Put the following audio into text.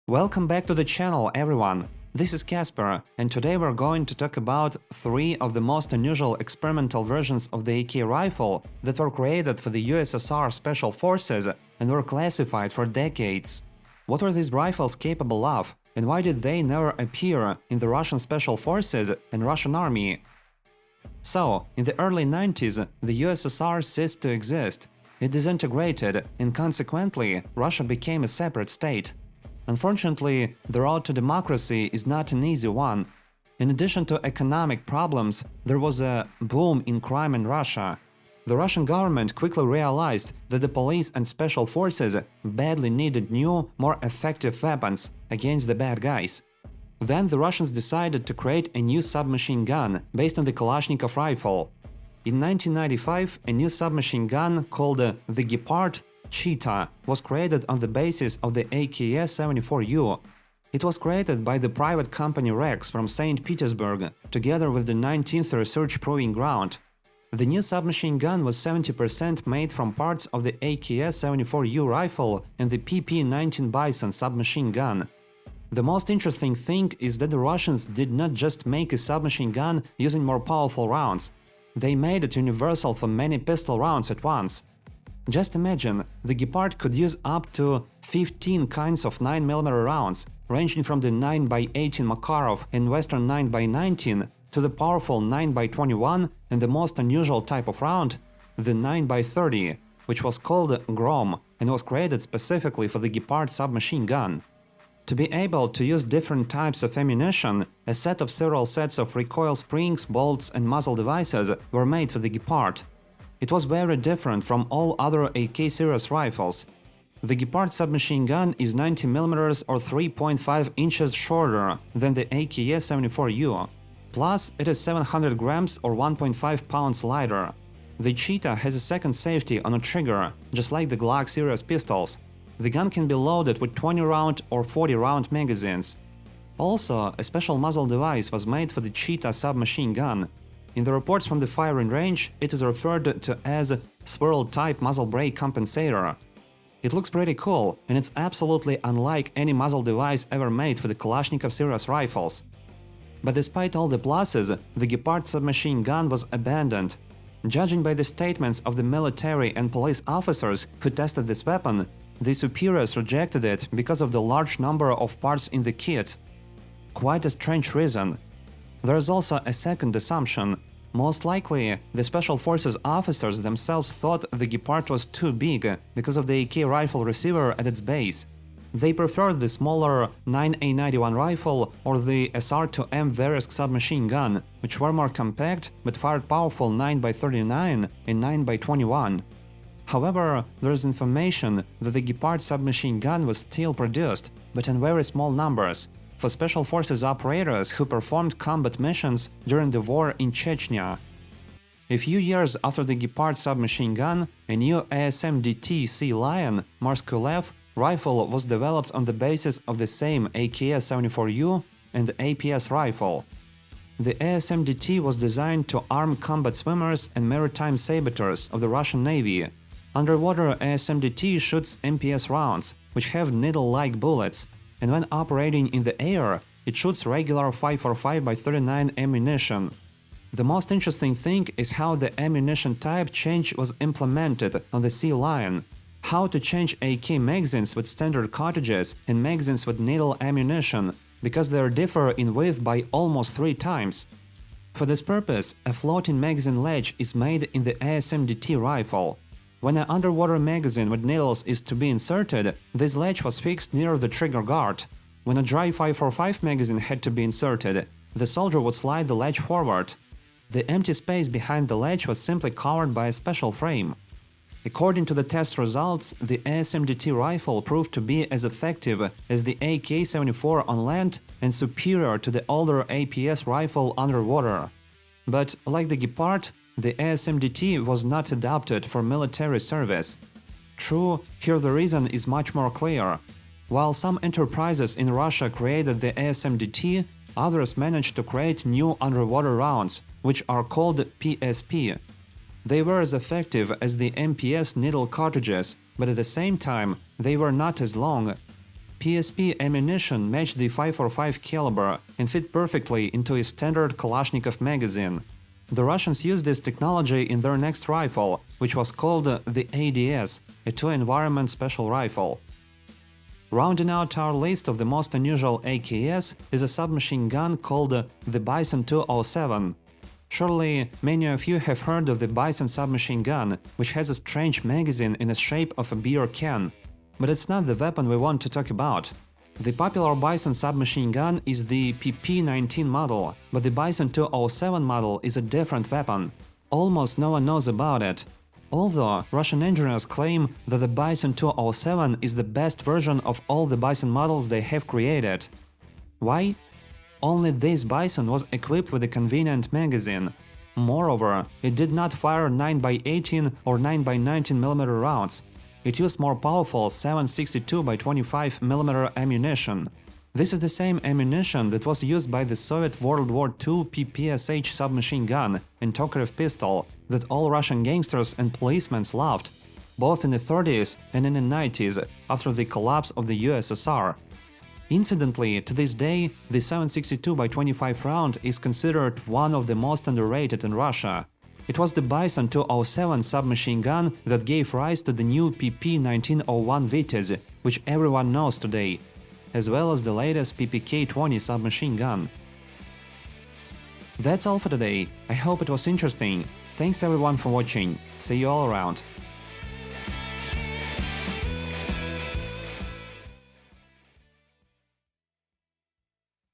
Welcome back to the channel, everyone! This is Casper, and today we're going to talk about 3 of the most unusual experimental versions of the AK rifle that were created for the USSR Special Forces and were classified for decades. What were these rifles capable of, and why did they never appear in the Russian Special Forces and Russian Army? So, in the early 90s, the USSR ceased to exist. It disintegrated, and consequently, Russia became a separate state. Unfortunately, the road to democracy is not an easy one. In addition to economic problems, there was a boom in crime in Russia. The Russian government quickly realized that the police and special forces badly needed new, more effective weapons against the bad guys. Then the Russians decided to create a new submachine gun based on the Kalashnikov rifle. In 1995, a new submachine gun called the Gepard Cheetah was created on the basis of the AKS-74U. It was created by the private company Rex from St. Petersburg, together with the 19th Research Proving Ground. The new submachine gun was 70% made from parts of the AKS-74U rifle and the PP-19 Bison submachine gun. The most interesting thing is that the Russians did not just make a submachine gun using more powerful rounds. They made it universal for many pistol rounds at once. Just imagine, the Gepard could use up to 15 kinds of 9mm rounds, ranging from the 9x18 Makarov and Western 9x19 to the powerful 9x21 and the most unusual type of round, the 9x30, which was called Grom and was created specifically for the Gepard submachine gun. To be able to use different types of ammunition, a set of several sets of recoil springs, bolts and muzzle devices were made for the Gepard. It was very different from all other AK series rifles. The Gepard submachine gun is 90mm or 3.5 inches shorter than the AKS-74U. Plus, it is 700 grams or 1.5 pounds lighter. The Cheetah has a second safety on a trigger, just like the Glock series pistols. The gun can be loaded with 20-round or 40-round magazines. Also, a special muzzle device was made for the Cheetah submachine gun. In the reports from the firing range, it is referred to as swirl-type muzzle brake compensator. It looks pretty cool, and it's absolutely unlike any muzzle device ever made for the Kalashnikov series rifles. But despite all the pluses, the Gepard submachine gun was abandoned. Judging by the statements of the military and police officers who tested this weapon, the superiors rejected it because of the large number of parts in the kit. Quite a strange reason. There is also a second assumption. Most likely, the Special Forces officers themselves thought the Gepard was too big because of the AK rifle receiver at its base. They preferred the smaller 9A91 rifle or the SR2M Verisk submachine gun, which were more compact but fired powerful 9x39 and 9x21. However, there is information that the Gepard submachine gun was still produced, but in very small numbers, for Special Forces operators who performed combat missions during the war in Chechnya. A few years after the Gepard submachine gun, a new ASMDT Sea Lion Marskulev rifle was developed on the basis of the same AKS-74U and APS rifle. The ASMDT was designed to arm combat swimmers and maritime saboteurs of the Russian Navy. Underwater ASMDT shoots MPS rounds, which have needle-like bullets, and when operating in the air, it shoots regular 545x39 ammunition. The most interesting thing is how the ammunition type change was implemented on the Sea Lion. How to change AK magazines with standard cartridges and magazines with needle ammunition, because they differ in width by almost 3 times. For this purpose, a floating magazine latch is made in the ASMDT rifle. When an underwater magazine with needles is to be inserted, this latch was fixed near the trigger guard. When a dry 545 magazine had to be inserted, the soldier would slide the latch forward. The empty space behind the latch was simply covered by a special frame. According to the test results, the ASMDT rifle proved to be as effective as the AK-74 on land and superior to the older APS rifle underwater. But, like the Gepard, the ASMDT was not adapted for military service. True, here the reason is much more clear. While some enterprises in Russia created the ASMDT, others managed to create new underwater rounds, which are called PSP. They were as effective as the MPS needle cartridges, but at the same time, they were not as long. PSP ammunition matched the 5.45 caliber and fit perfectly into a standard Kalashnikov magazine. The Russians used this technology in their next rifle, which was called the ADS, a two-environment special rifle. Rounding out our list of the most unusual AKs is a submachine gun called the Bison 207. Surely, many of you have heard of the Bison submachine gun, which has a strange magazine in the shape of a beer can. But it's not the weapon we want to talk about. The popular Bison submachine gun is the PP-19 model, but the Bison 207 model is a different weapon. Almost no one knows about it. Although Russian engineers claim that the Bison 207 is the best version of all the Bison models they have created. Why? Only this Bison was equipped with a convenient magazine. Moreover, it did not fire 9x18 or 9x19mm rounds. It used more powerful 7.62x25 mm ammunition. This is the same ammunition that was used by the Soviet World War II PPSH submachine gun and Tokarev pistol that all Russian gangsters and policemen loved, both in the 30s and in the 90s after the collapse of the USSR. Incidentally, to this day, the 7.62x25 round is considered one of the most underrated in Russia. It was the Bison 207 submachine gun that gave rise to the new PP-1901 Vitязь, which everyone knows today, as well as the latest PPK-20 submachine gun. That's all for today. I hope it was interesting. Thanks everyone for watching. See you all around.